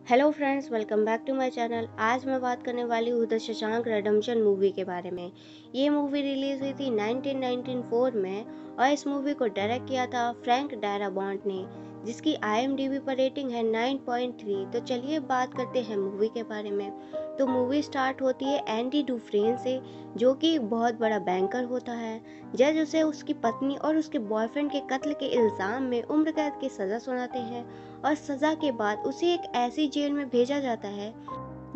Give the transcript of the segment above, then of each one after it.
Hello friends, welcome back to my channel. आज मैं बात करने वाली हूँ द शशांक रिडेम्पशन मूवी के बारे में। ये मूवी रिलीज हुई थी 1994 में और इस मूवी को डायरेक्ट किया था फ्रैंक डाराबॉन्ट ने, जिसकी IMDb पर रेटिंग है 9.3। तो चलिए बात करते हैं मूवी के बारे में। तो मूवी स्टार्ट होती है एंडी डुफ्रेन से, जो कि एक बहुत बड़ा बैंकर होता है। जज उसे उसकी पत्नी और उसके बॉयफ्रेंड के कत्ल के इल्ज़ाम में उम्र कैद की सज़ा सुनाते हैं और सज़ा के बाद उसे एक ऐसी जेल में भेजा जाता है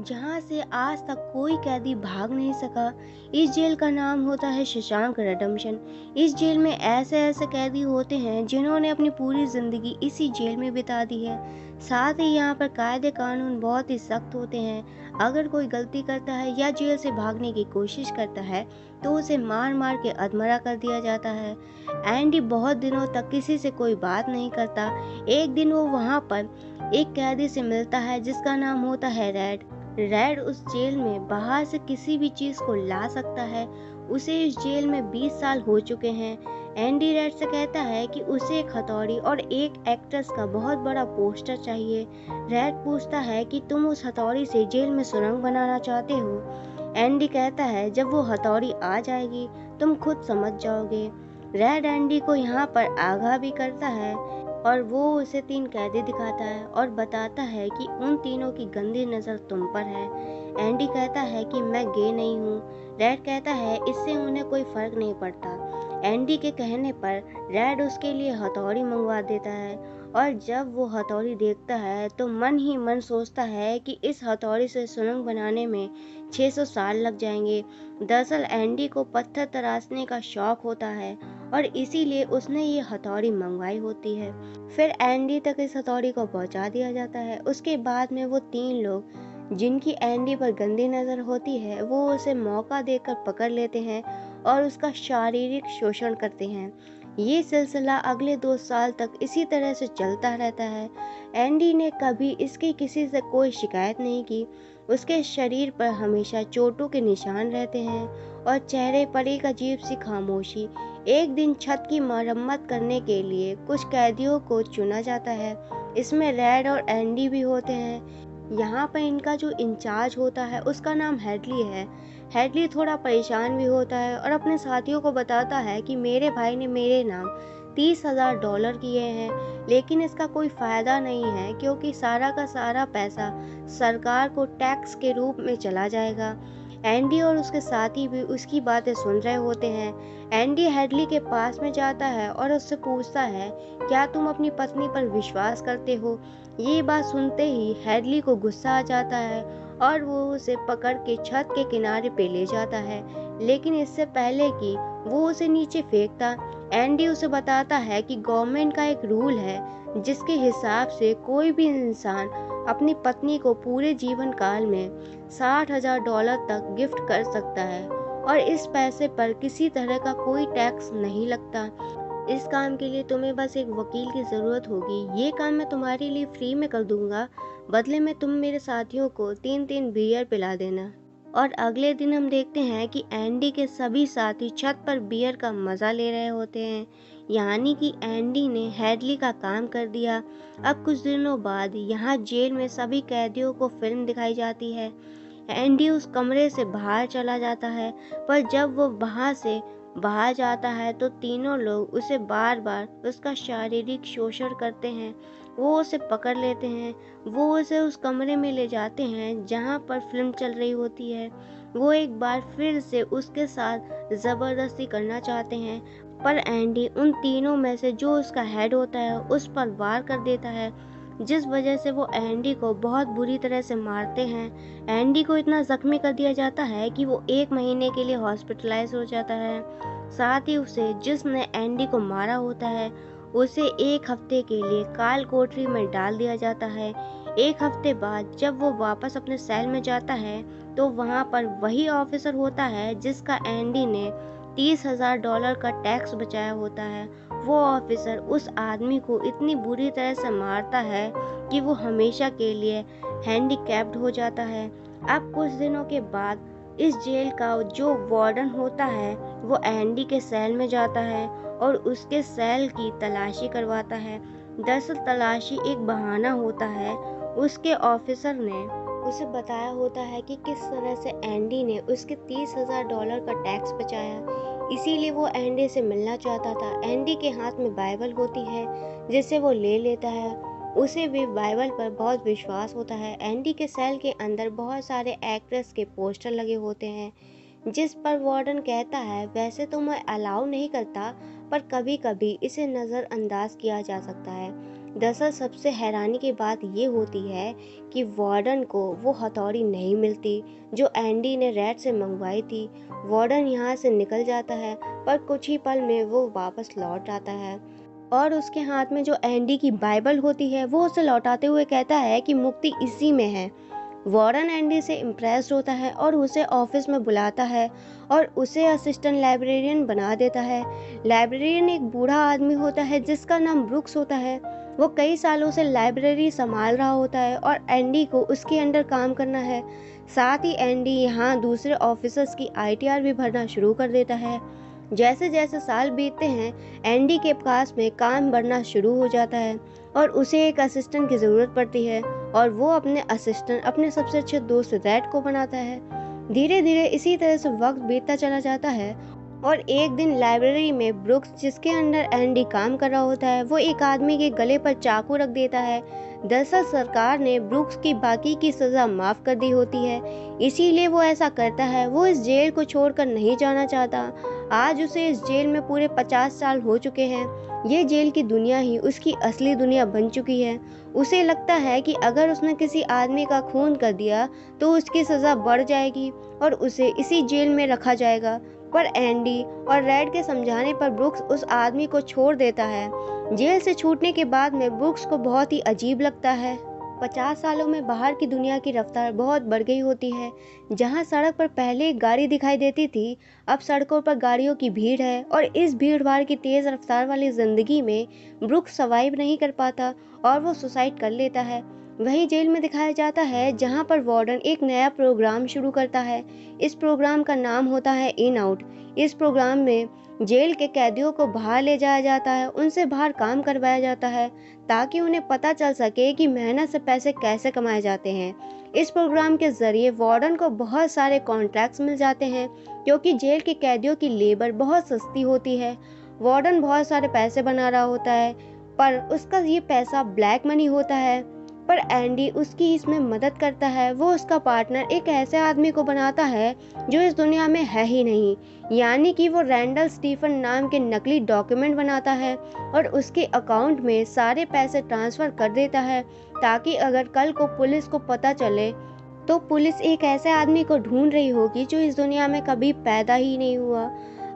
जहां से आज तक कोई कैदी भाग नहीं सका। इस जेल का नाम होता है शशांक रिडेम्पशन। इस जेल में ऐसे ऐसे कैदी होते हैं जिन्होंने अपनी पूरी ज़िंदगी इसी जेल में बिता दी है। साथ ही यहाँ पर कायदे कानून बहुत ही सख्त होते हैं। अगर कोई गलती करता है या जेल से भागने की कोशिश करता है तो उसे मार मार के अधमरा कर दिया जाता है। एंडी बहुत दिनों तक किसी से कोई बात नहीं करता। एक दिन वो वहाँ पर एक कैदी से मिलता है जिसका नाम होता है रेड। रेड उस जेल में बाहर से किसी भी चीज को ला सकता है। उसे इस जेल में 20 साल हो चुके हैं। एंडी रेड से कहता है कि उसे एक हथौड़ी और एक एक्ट्रेस का बहुत बड़ा पोस्टर चाहिए। रेड पूछता है कि तुम उस हथौड़ी से जेल में सुरंग बनाना चाहते हो। एंडी कहता है जब वो हथौड़ी आ जाएगी तुम खुद समझ जाओगे। रेड एंडी को यहाँ पर आगाह भी करता है और वो उसे 3 कैदी दिखाता है और बताता है कि उन तीनों की गंदी नज़र तुम पर है। एंडी कहता है कि मैं गे नहीं हूँ। रेड कहता है इससे उन्हें कोई फर्क नहीं पड़ता। एंडी के कहने पर रेड उसके लिए हथौड़ी मंगवा देता है और जब वो हथौड़ी देखता है तो मन ही मन सोचता है कि इस हथौड़ी से सुरंग बनाने में 600 साल लग जाएंगे। दरअसल एंडी को पत्थर तराशने का शौक होता है और इसीलिए उसने ये हथौड़ी मंगवाई होती है। फिर एंडी तक इस हथौड़ी को पहुंचा दिया जाता है। उसके बाद में वो 3 लोग जिनकी एंडी पर गंदी नज़र होती है वो उसे मौका देकर पकड़ लेते हैं और उसका शारीरिक शोषण करते हैं। ये सिलसिला अगले 2 साल तक इसी तरह से चलता रहता है। एंडी ने कभी इसकी किसी से कोई शिकायत नहीं की। उसके शरीर पर हमेशा चोटों के निशान रहते हैं और चेहरे पर एक अजीब सी खामोशी। एक दिन छत की मरम्मत करने के लिए कुछ कैदियों को चुना जाता है। इसमें रेड और एंडी भी होते हैं। यहाँ पर इनका जो इंचार्ज होता है उसका नाम हेडली है। हेडली थोड़ा परेशान भी होता है और अपने साथियों को बताता है कि मेरे भाई ने मेरे नाम $30,000 किए हैं, लेकिन इसका कोई फ़ायदा नहीं है क्योंकि सारा का सारा पैसा सरकार को टैक्स के रूप में चला जाएगा। एंडी और उसके साथी भी उसकी बातें सुन रहे होते हैं। एंडी हेडली के पास में जाता है और उससे पूछता है क्या तुम अपनी पत्नी पर विश्वास करते हो। ये बात सुनते ही हेडली को गुस्सा आ जाता है और वो उसे पकड़ के छत के किनारे पे ले जाता है, लेकिन इससे पहले कि वो उसे नीचे फेंकता, एंडी उसे बताता है कि गवर्नमेंट का एक रूल है जिसके हिसाब से कोई भी इंसान अपनी पत्नी को पूरे जीवन काल में $60,000 तक गिफ्ट कर सकता है और इस पैसे पर किसी तरह का कोई टैक्स नहीं लगता। इस काम के लिए तुम्हें बस एक वकील की ज़रूरत होगी। ये काम मैं तुम्हारे लिए फ्री में कर दूंगा। बदले में तुम मेरे साथियों को 3-3 बियर पिला देना। और अगले दिन हम देखते हैं कि एंडी के सभी साथी छत पर बियर का मज़ा ले रहे होते हैं, यानी कि एंडी ने हेडली का काम कर दिया। अब कुछ दिनों बाद यहाँ जेल में सभी कैदियों को फिल्म दिखाई जाती है। एंडी उस कमरे से बाहर चला जाता है, पर जब वो वहाँ से बाहर जाता है तो तीनों लोग उसे बार बार उसका शारीरिक शोषण करते हैं। वो उसे पकड़ लेते हैं। वो उसे उस कमरे में ले जाते हैं जहाँ पर फिल्म चल रही होती है। वो एक बार फिर से उसके साथ ज़बरदस्ती करना चाहते हैं, पर एंडी उन तीनों में से जो उसका हेड होता है उस पर वार कर देता है, जिस वजह से वो एंडी को बहुत बुरी तरह से मारते हैं। एंडी को इतना जख्मी कर दिया जाता है कि वो 1 महीने के लिए हॉस्पिटलाइज हो जाता है। साथ ही उसे जिसने एंडी को मारा होता है उसे 1 हफ्ते के लिए काल कोठरी में डाल दिया जाता है। 1 हफ्ते बाद जब वो वापस अपने सेल में जाता है तो वहाँ पर वही ऑफिसर होता है जिसका एंडी ने $30,000 का टैक्स बचाया होता है। वो ऑफिसर उस आदमी को इतनी बुरी तरह से मारता है कि वो हमेशा के लिए हैंडीकैप्ड हो जाता है। अब कुछ दिनों के बाद इस जेल का जो वार्डन होता है वो एंडी के सेल में जाता है और उसके सेल की तलाशी करवाता है। दरअसल तलाशी एक बहाना होता है उसके ऑफिसर ने उसे बताया होता है कि किस तरह से एंडी ने उसके $30,000 का टैक्स बचाया। इसीलिए वो एंडी से मिलना चाहता था। एंडी के हाथ में बाइबल होती है जिसे वो ले लेता है। उसे भी बाइबल पर बहुत विश्वास होता है। एंडी के सेल के अंदर बहुत सारे एक्ट्रेस के पोस्टर लगे होते हैं जिस पर वार्डन कहता है, वैसे तो मैं अलाउ नहीं करता, पर कभी कभी इसे नज़रअंदाज किया जा सकता है। दरअसल सबसे हैरानी की बात ये होती है कि वार्डन को वो हथौड़ी नहीं मिलती जो एंडी ने रेड से मंगवाई थी। वार्डन यहाँ से निकल जाता है, पर कुछ ही पल में वो वापस लौट आता है और उसके हाथ में जो एंडी की बाइबल होती है वो उसे लौटाते हुए कहता है कि मुक्ति इसी में है। वॉरेन एंडी से इम्प्रेस्ड होता है और उसे ऑफिस में बुलाता है और उसे असिस्टेंट लाइब्रेरियन बना देता है। लाइब्रेरियन एक बूढ़ा आदमी होता है जिसका नाम ब्रुक्स होता है। वो कई सालों से लाइब्रेरी संभाल रहा होता है और एंडी को उसके अंडर काम करना है। साथ ही एंडी यहाँ दूसरे ऑफिसर्स की ITR भी भरना शुरू कर देता है। जैसे जैसे साल बीतते हैं, एंडी के पास में काम बढ़ना शुरू हो जाता है और उसे एक असिस्टेंट की ज़रूरत पड़ती है और वो अपने असिस्टेंट अपने सबसे अच्छे दोस्त रेड को बनाता है। धीरे धीरे इसी तरह से वक्त बीतता चला जाता है और एक दिन लाइब्रेरी में ब्रुक्स, जिसके अंडर एंडी काम कर रहा होता है, वो एक आदमी के गले पर चाकू रख देता है। दरअसल सरकार ने ब्रुक्स की बाकी की सज़ा माफ़ कर दी होती है, इसीलिए वो ऐसा करता है। वो इस जेल को छोड़कर नहीं जाना चाहता। आज उसे इस जेल में पूरे 50 साल हो चुके हैं। ये जेल की दुनिया ही उसकी असली दुनिया बन चुकी है। उसे लगता है कि अगर उसने किसी आदमी का खून कर दिया तो उसकी सज़ा बढ़ जाएगी और उसे इसी जेल में रखा जाएगा। पर एंडी और रेड के समझाने पर ब्रुक्स उस आदमी को छोड़ देता है। जेल से छूटने के बाद में ब्रुक्स को बहुत ही अजीब लगता है। 50 सालों में बाहर की दुनिया की रफ्तार बहुत बढ़ गई होती है। जहां सड़क पर पहले एक गाड़ी दिखाई देती थी, अब सड़कों पर गाड़ियों की भीड़ है और इस भीड़ भाड़ की तेज़ रफ्तार वाली ज़िंदगी में ब्रुक्स सर्वाइव नहीं कर पाता और वो सुसाइड कर लेता है। वही जेल में दिखाया जाता है जहां पर वार्डन एक नया प्रोग्राम शुरू करता है। इस प्रोग्राम का नाम होता है इन आउट। इस प्रोग्राम में जेल के कैदियों को बाहर ले जाया जाता है, उनसे बाहर काम करवाया जाता है ताकि उन्हें पता चल सके कि मेहनत से पैसे कैसे कमाए जाते हैं। इस प्रोग्राम के जरिए वार्डन को बहुत सारे कॉन्ट्रैक्ट्स मिल जाते हैं क्योंकि जेल के कैदियों की लेबर बहुत सस्ती होती है। वार्डन बहुत सारे पैसे बना रहा होता है, पर उसका ये पैसा ब्लैक मनी होता है। पर एंडी उसकी इसमें मदद करता है। वो उसका पार्टनर एक ऐसे आदमी को बनाता है जो इस दुनिया में है ही नहीं, यानी कि वो रैंडल स्टीफन नाम के नकली डॉक्यूमेंट बनाता है और उसके अकाउंट में सारे पैसे ट्रांसफ़र कर देता है ताकि अगर कल को पुलिस को पता चले तो पुलिस एक ऐसे आदमी को ढूंढ रही होगी जो इस दुनिया में कभी पैदा ही नहीं हुआ।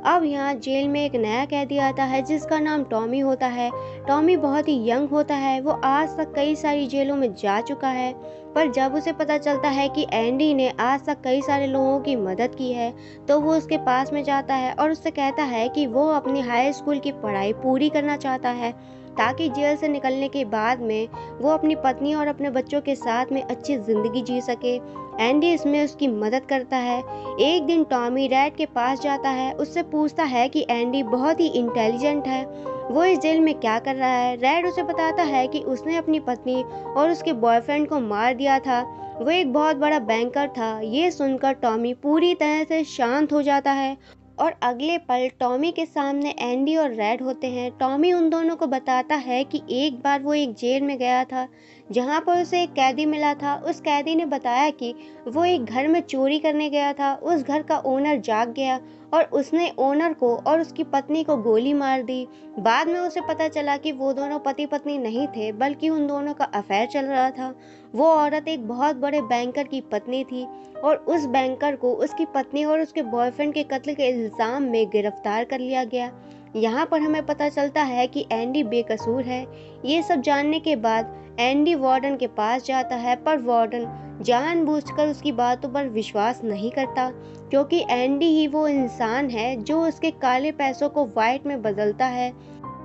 अब यहाँ जेल में एक नया कैदी आता है जिसका नाम टॉमी होता है। टॉमी बहुत ही यंग होता है। वो आज तक कई सारी जेलों में जा चुका है, पर जब उसे पता चलता है कि एंडी ने आज तक कई सारे लोगों की मदद की है तो वो उसके पास में जाता है और उससे कहता है कि वो अपनी हाई स्कूल की पढ़ाई पूरी करना चाहता है ताकि जेल से निकलने के बाद में वो अपनी पत्नी और अपने बच्चों के साथ में अच्छी ज़िंदगी जी सके। एंडी इसमें उसकी मदद करता है। एक दिन टॉमी रेड के पास जाता है, उससे पूछता है कि एंडी बहुत ही इंटेलिजेंट है, वो इस जेल में क्या कर रहा है। रेड उसे बताता है कि उसने अपनी पत्नी और उसके बॉयफ्रेंड को मार दिया था। वो एक बहुत बड़ा बैंकर था। ये सुनकर टॉमी पूरी तरह से शांत हो जाता है और अगले पल टॉमी के सामने एंडी और रेड होते हैं। टॉमी उन दोनों को बताता है कि एक बार वो एक जेल में गया था जहाँ पर उसे एक कैदी मिला था। उस कैदी ने बताया कि वो एक घर में चोरी करने गया था। उस घर का ओनर जाग गया और उसने ओनर को और उसकी पत्नी को गोली मार दी। बाद में उसे पता चला कि वो दोनों पति पत्नी नहीं थे, बल्कि उन दोनों का अफेयर चल रहा था। वो औरत एक बहुत बड़े बैंकर की पत्नी थी और उस बैंकर को उसकी पत्नी और उसके बॉयफ्रेंड के कत्ल के इल्ज़ाम में गिरफ्तार कर लिया गया। यहाँ पर हमें पता चलता है कि एंडी बेकसूर है। ये सब जानने के बाद एंडी वार्डन के पास जाता है, पर वार्डन जानबूझकर उसकी बातों पर विश्वास नहीं करता क्योंकि एंडी ही वो इंसान है जो उसके काले पैसों को वाइट में बदलता है।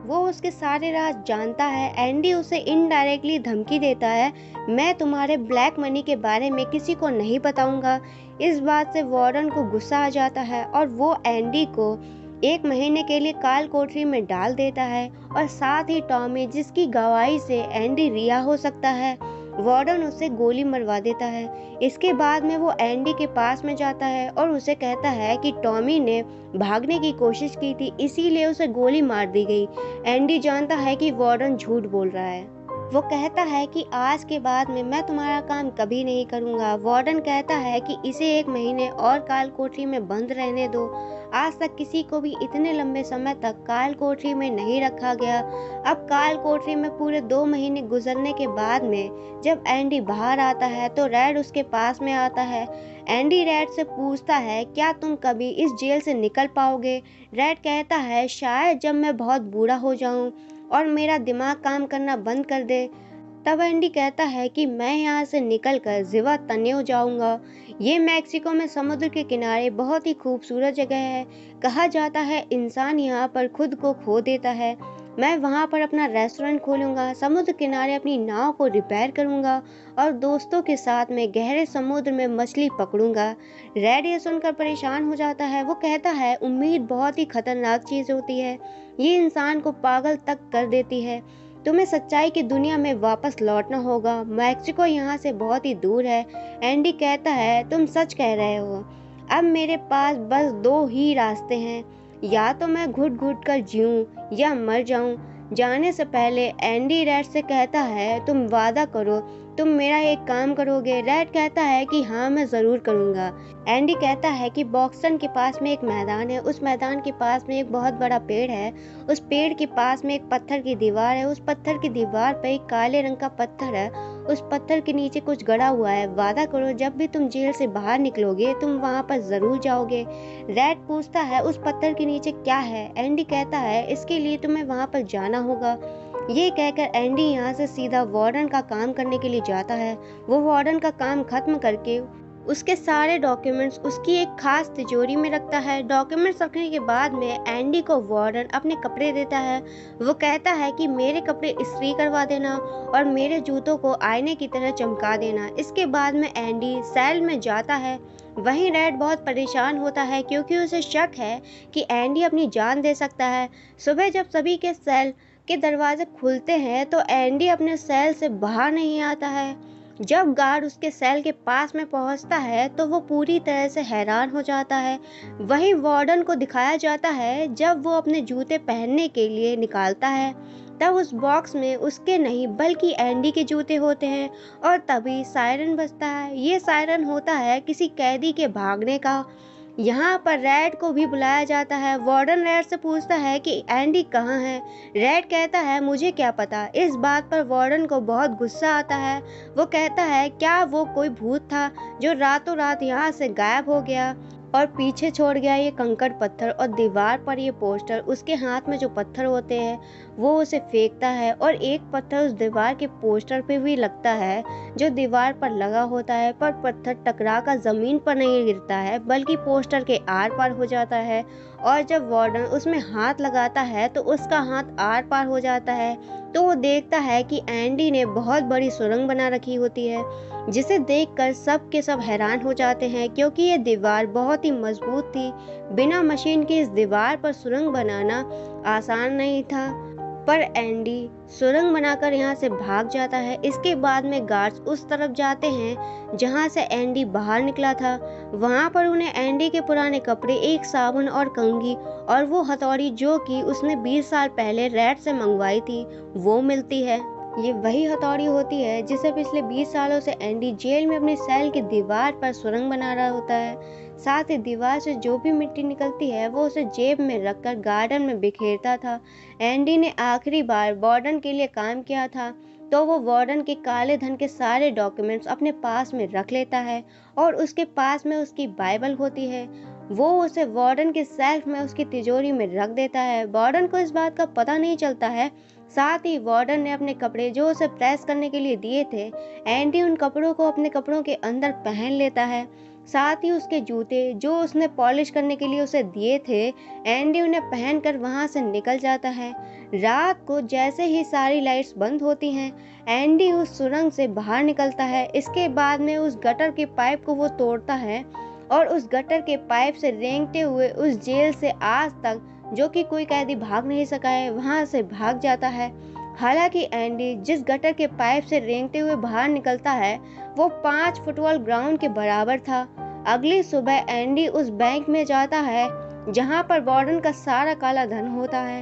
वो उसके सारे राज जानता है। एंडी उसे इनडायरेक्टली धमकी देता है, मैं तुम्हारे ब्लैक मनी के बारे में किसी को नहीं बताऊंगा। इस बात से वार्डन को गुस्सा आ जाता है और वो एंडी को 1 महीने के लिए काल कोठरी में डाल देता है और साथ ही टॉमी, जिसकी गवाही से एंडी रिहा हो सकता है, वार्डन उसे गोली मरवा देता है। इसके बाद में वो एंडी के पास में जाता है और उसे कहता है कि टॉमी ने भागने की कोशिश की थी, इसीलिए उसे गोली मार दी गई। एंडी जानता है कि वार्डन झूठ बोल रहा है। वो कहता है कि आज के बाद में मैं तुम्हारा काम कभी नहीं करूंगा। वार्डन कहता है कि इसे 1 महीने और काल कोठरी में बंद रहने दो। आज तक किसी को भी इतने लंबे समय तक काल कोठरी में नहीं रखा गया। अब काल कोठरी में पूरे 2 महीने गुजरने के बाद में जब एंडी बाहर आता है तो रेड उसके पास में आता है। एंडी रेड से पूछता है, क्या तुम कभी इस जेल से निकल पाओगे? रेड कहता है, शायद जब मैं बहुत बूढ़ा हो जाऊं और मेरा दिमाग काम करना बंद कर दे। तब एंडी कहता है कि मैं यहाँ से निकलकर ज़िवातानेउ जाऊंगा। ये मैक्सिको में समुद्र के किनारे बहुत ही खूबसूरत जगह है। कहा जाता है इंसान यहाँ पर खुद को खो देता है। मैं वहाँ पर अपना रेस्टोरेंट खोलूंगा, समुद्र किनारे अपनी नाव को रिपेयर करूंगा और दोस्तों के साथ में गहरे समुद्र में मछली पकड़ूंगा। रेड ये सुनकर परेशान हो जाता है। वो कहता है, उम्मीद बहुत ही खतरनाक चीज़ होती है, ये इंसान को पागल तक कर देती है। तुम्हें सच्चाई की दुनिया में वापस लौटना होगा। मैक्सिको यहाँ से बहुत ही दूर है। एंडी कहता है, तुम सच कह रहे हो। अब मेरे पास बस 2 ही रास्ते हैं, या तो मैं घुट घुट कर जीऊँ या मर जाऊँ। जाने से पहले एंडी रेड से कहता है, तुम वादा करो तुम मेरा एक काम करोगे? रेड कहता है कि हाँ मैं ज़रूर करूँगा। एंडी कहता है कि बॉक्सटन के पास में एक मैदान है, उस मैदान के पास में एक बहुत बड़ा पेड़ है, उस पेड़ के पास में एक पत्थर की दीवार है, उस पत्थर की दीवार पर एक काले रंग का पत्थर है, उस पत्थर के नीचे कुछ गड़ा हुआ है। वादा करो जब भी तुम जेल से बाहर निकलोगे तुम वहाँ पर ज़रूर जाओगे। रेड पूछता है, उस पत्थर के नीचे क्या है? एंडी कहता है, इसके लिए तुम्हें वहाँ पर जाना होगा। ये कहकर एंडी यहाँ से सीधा वार्डन का काम करने के लिए जाता है। वो वार्डन का काम खत्म करके उसके सारे डॉक्यूमेंट्स उसकी एक खास तिजोरी में रखता है। डॉक्यूमेंट्स रखने के बाद में एंडी को वार्डन अपने कपड़े देता है। वो कहता है कि मेरे कपड़े इस्त्री करवा देना और मेरे जूतों को आईने की तरह चमका देना। इसके बाद में एंडी सेल में जाता है। वहीं रेड बहुत परेशान होता है क्योंकि उसे शक है कि एंडी अपनी जान दे सकता है। सुबह जब सभी के सेल के दरवाजे खुलते हैं तो एंडी अपने सेल से बाहर नहीं आता है। जब गार्ड उसके सेल के पास में पहुंचता है तो वो पूरी तरह से हैरान हो जाता है। वहीं वार्डन को दिखाया जाता है जब वो अपने जूते पहनने के लिए निकालता है, तब उस बॉक्स में उसके नहीं बल्कि एंडी के जूते होते हैं। और तभी सायरन बजता है। ये सायरन होता है किसी कैदी के भागने का। यहाँ पर रेड को भी बुलाया जाता है। वार्डन रेड से पूछता है कि एंडी कहाँ है? रेड कहता है, मुझे क्या पता। इस बात पर वार्डन को बहुत गुस्सा आता है। वो कहता है, क्या वो कोई भूत था जो रातों रात यहाँ से गायब हो गया और पीछे छोड़ गया ये कंकड़ पत्थर और दीवार पर ये पोस्टर? उसके हाथ में जो पत्थर होते हैं वो उसे फेंकता है और एक पत्थर उस दीवार के पोस्टर पे भी लगता है जो दीवार पर लगा होता है, पर पत्थर टकरा कर जमीन पर नहीं गिरता है बल्कि पोस्टर के आर पार हो जाता है। और जब वार्डन उसमें हाथ लगाता है तो उसका हाथ आर पार हो जाता है। तो वो देखता है कि एंडी ने बहुत बड़ी सुरंग बना रखी होती है, जिसे देखकर सब के सब हैरान हो जाते हैं क्योंकि ये दीवार बहुत ही मजबूत थी। बिना मशीन के इस दीवार पर सुरंग बनाना आसान नहीं था। पर एंडी सुरंग बनाकर यहाँ से भाग जाता है। इसके बाद में गार्ड्स उस तरफ जाते हैं जहाँ से एंडी बाहर निकला था। वहाँ पर उन्हें एंडी के पुराने कपड़े, एक साबुन और कंघी और वो हथौड़ी जो कि उसने 20 साल पहले रेड से मंगवाई थी वो मिलती है। ये वही हथौड़ी होती है जिसे पिछले 20 सालों से एंडी जेल में अपनी सेल की दीवार पर सुरंग बना रहा होता है। साथ ही दीवार से जो भी मिट्टी निकलती है वो उसे जेब में रखकर गार्डन में बिखेरता था। एंडी ने आखिरी बार वार्डन के लिए काम किया था तो वो वार्डन के काले धन के सारे डॉक्यूमेंट्स अपने पास में रख लेता है और उसके पास में उसकी बाइबल होती है। वो उसे वार्डन के सेल्फ में उसकी तिजोरी में रख देता है। वार्डन को इस बात का पता नहीं चलता है। साथ ही वार्डन ने अपने कपड़े जो उसे प्रेस करने के लिए दिए थे, एंडी उन कपड़ों को अपने कपड़ों के अंदर पहन लेता है। साथ ही उसके जूते जो उसने पॉलिश करने के लिए उसे दिए थे, एंडी उन्हें पहनकर वहां से निकल जाता है। रात को जैसे ही सारी लाइट्स बंद होती हैं, एंडी उस सुरंग से बाहर निकलता है। इसके बाद में उस गटर के पाइप को वो तोड़ता है और उस गटर के पाइप से रेंगते हुए उस जेल से आज तक जो कि कोई कैदी भाग नहीं सका है वहां से भाग जाता है। हालांकि एंडी जिस गटर के पाइप से रेंगते हुए बाहर निकलता है वो 5 फुटबॉल ग्राउंड के बराबर था। अगली सुबह एंडी उस बैंक में जाता है जहां पर वार्डन का सारा काला धन होता है।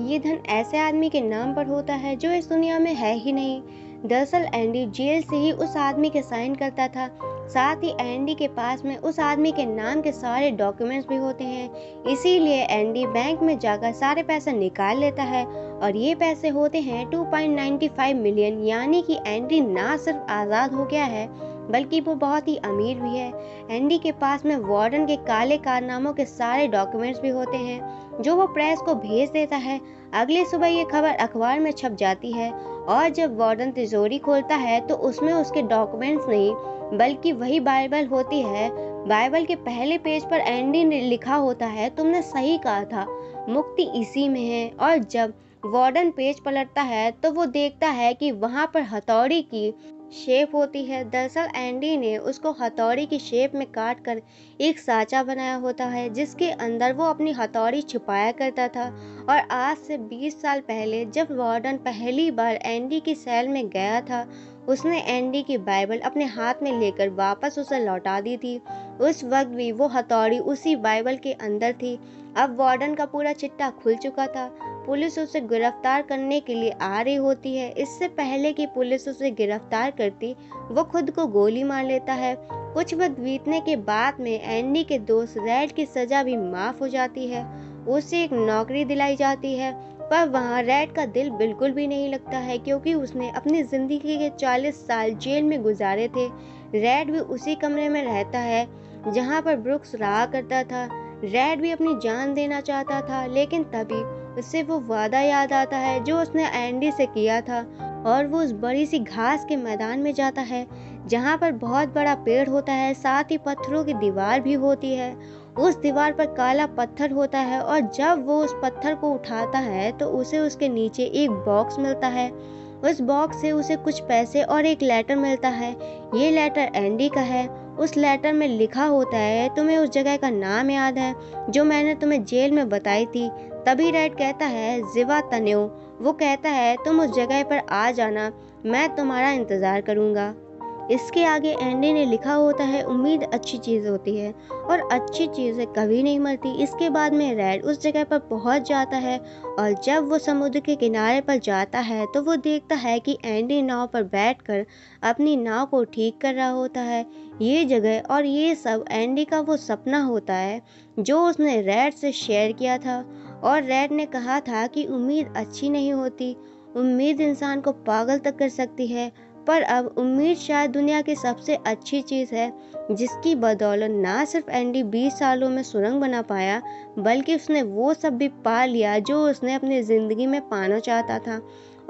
ये धन ऐसे आदमी के नाम पर होता है जो इस दुनिया में है ही नहीं। दरअसल एंडी जेल से ही उस आदमी के साइन करता था। साथ ही एंडी के पास में उस आदमी के नाम के सारे डॉक्यूमेंट्स भी होते हैं। इसीलिए एंडी बैंक में जाकर सारे पैसे निकाल लेता है और ये पैसे होते हैं 2.95 मिलियन। यानी कि एंडी ना सिर्फ आज़ाद हो गया है बल्कि वो बहुत ही अमीर भी है। एंडी के पास में वार्डन के काले कारनामों के सारे डॉक्यूमेंट्स भी होते हैं जो वो प्रेस को भेज देता है। अगली सुबह ये खबर अखबार में छप जाती है और जब वार्डन तिजोरी खोलता है तो उसमें उसके डॉक्यूमेंट्स नहीं बल्कि वही बाइबल होती है। बाइबल के पहले पेज पर एंडी ने लिखा होता है, तुमने सही कहा था, मुक्ति इसी में है। और जब वार्डन पेज पलटता है तो वो देखता है कि वहाँ पर हथौड़ी की शेप होती है। दरअसल एंडी ने उसको हथौड़ी की शेप में काट कर एक साँचा बनाया होता है जिसके अंदर वो अपनी हथौड़ी छुपाया करता था। और आज से 20 साल पहले जब वार्डन पहली बार एंडी की सेल में गया था उसने एंडी की बाइबल अपने हाथ में लेकर वापस उसे लौटा दी थी। उस वक्त भी वो हथौड़ी उसी बाइबल के अंदर थी। अब वार्डन का पूरा चिट्टा खुल चुका था। पुलिस उसे गिरफ्तार करने के लिए आ रही होती है। इससे पहले कि पुलिस उसे गिरफ्तार करती वो खुद को गोली मार लेता है। कुछ वक्त बीतने के बाद में एंडी के दोस्त रेड की सजा भी माफ हो जाती है। उसे एक नौकरी दिलाई जाती है पर वहाँ रेड का दिल बिल्कुल भी नहीं लगता है क्योंकि उसने अपनी जिंदगी के 40 साल जेल में गुजारे थे। रेड भी उसी कमरे में रहता है जहाँ पर ब्रुक्स रहा करता था। रेड भी अपनी जान देना चाहता था लेकिन तभी उसे वो वादा याद आता है जो उसने एंडी से किया था और वो उस बड़ी सी घास के मैदान में जाता है जहाँ पर बहुत बड़ा पेड़ होता है, साथ ही पत्थरों की दीवार भी होती है। उस दीवार पर काला पत्थर होता है और जब वो उस पत्थर को उठाता है तो उसे उसके नीचे एक बॉक्स मिलता है। उस बॉक्स से उसे कुछ पैसे और एक लेटर मिलता है। ये लेटर एंडी का है। उस लेटर में लिखा होता है, तुम्हें उस जगह का नाम याद है जो मैंने तुम्हें जेल में बताई थी? तभी रेड कहता है, जिवा तनेव। वो कहता है, तुम उस जगह पर आ जाना, मैं तुम्हारा इंतज़ार करूँगा। इसके आगे एंडी ने लिखा होता है, उम्मीद अच्छी चीज़ होती है और अच्छी चीज़ें कभी नहीं मरती। इसके बाद में रेड उस जगह पर पहुंच जाता है और जब वो समुद्र के किनारे पर जाता है तो वो देखता है कि एंडी नाव पर बैठकर अपनी नाव को ठीक कर रहा होता है। ये जगह और ये सब एंडी का वो सपना होता है जो उसने रेड से शेयर किया था। और रेड ने कहा था कि उम्मीद अच्छी नहीं होती, उम्मीद इंसान को पागल तक कर सकती है। पर अब उम्मीद शायद दुनिया की सबसे अच्छी चीज़ है जिसकी बदौलत ना सिर्फ एंडी 20 सालों में सुरंग बना पाया बल्कि उसने वो सब भी पा लिया जो उसने अपनी ज़िंदगी में पाना चाहता था।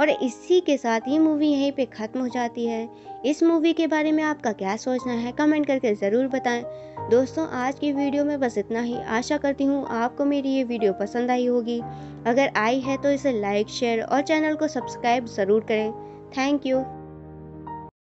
और इसी के साथ ये मूवी यहीं पे ख़त्म हो जाती है। इस मूवी के बारे में आपका क्या सोचना है कमेंट करके ज़रूर बताएं। दोस्तों आज की वीडियो में बस इतना ही। आशा करती हूँ आपको मेरी ये वीडियो पसंद आई होगी। अगर आई है तो इसे लाइक शेयर और चैनल को सब्सक्राइब ज़रूर करें। Thank you.